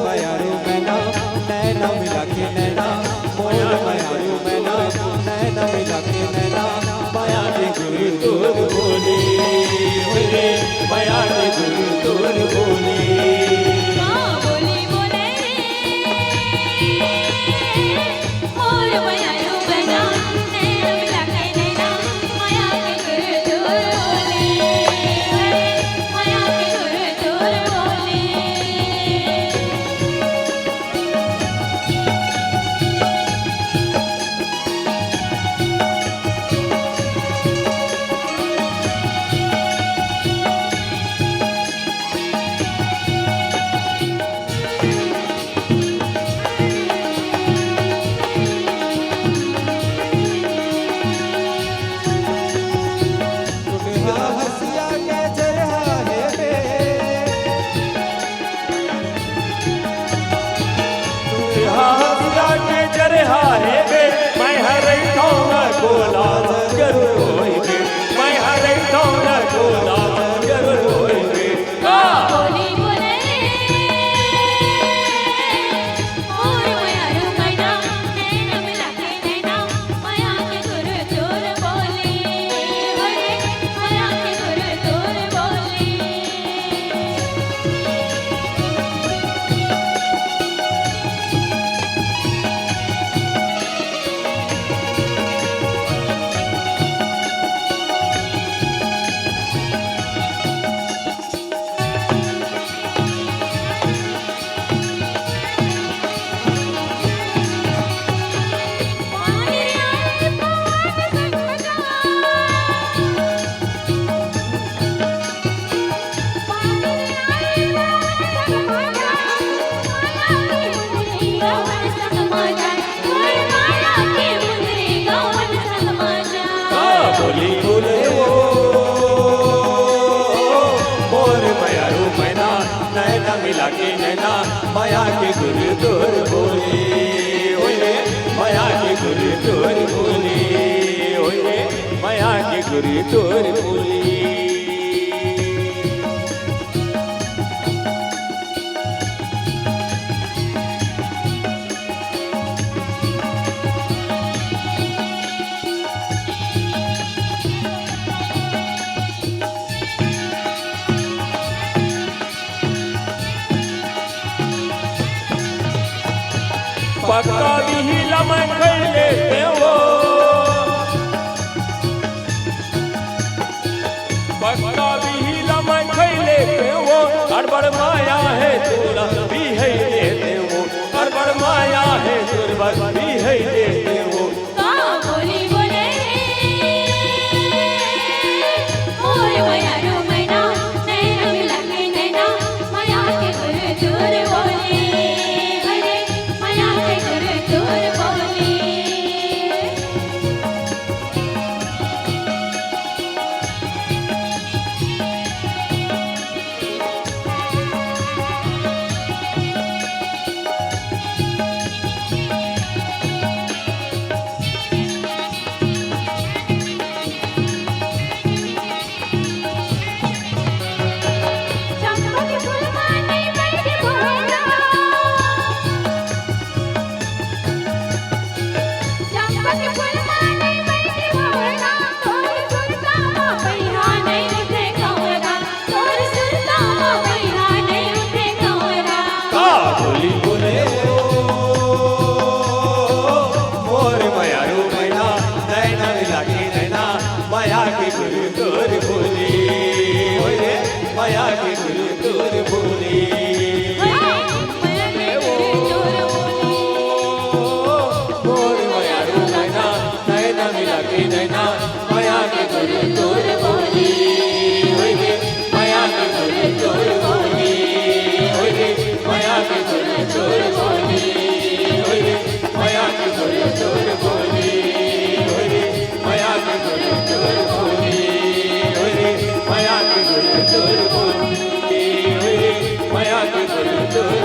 मायारू मैना नैना मिला के नैना मोर मायारू मैना नैना मिला के नैना माया के गुरु तोर बोले रे माया के गुरु तोर बोले मिला के नैना माया के गुरु तोर बोले ओए माया के गुरु तोर बोले ओए माया के गुरु तोर बोले पक्का भी लमन कर लेते हो पक्का भी लमन कर लेते हो गड़बड़ माया है तोरा भी है लेते हो गड़बड़ माया है तोरा भी है लेते हो माया के गुरु तोर बोले ओए माया के गुरु तोर बोले मोर माया रू नैना नैना मिला के नैना माया के गुरु तोर बोले ओए माया के गुरु तोर बोले ओए माया के गुरु तोर बोले ओए माया के गुरु तोर बोले ओए माया के गुरु तोर बोले ओए माया के गुरु तोर बोले ओए माया के गुरु तोर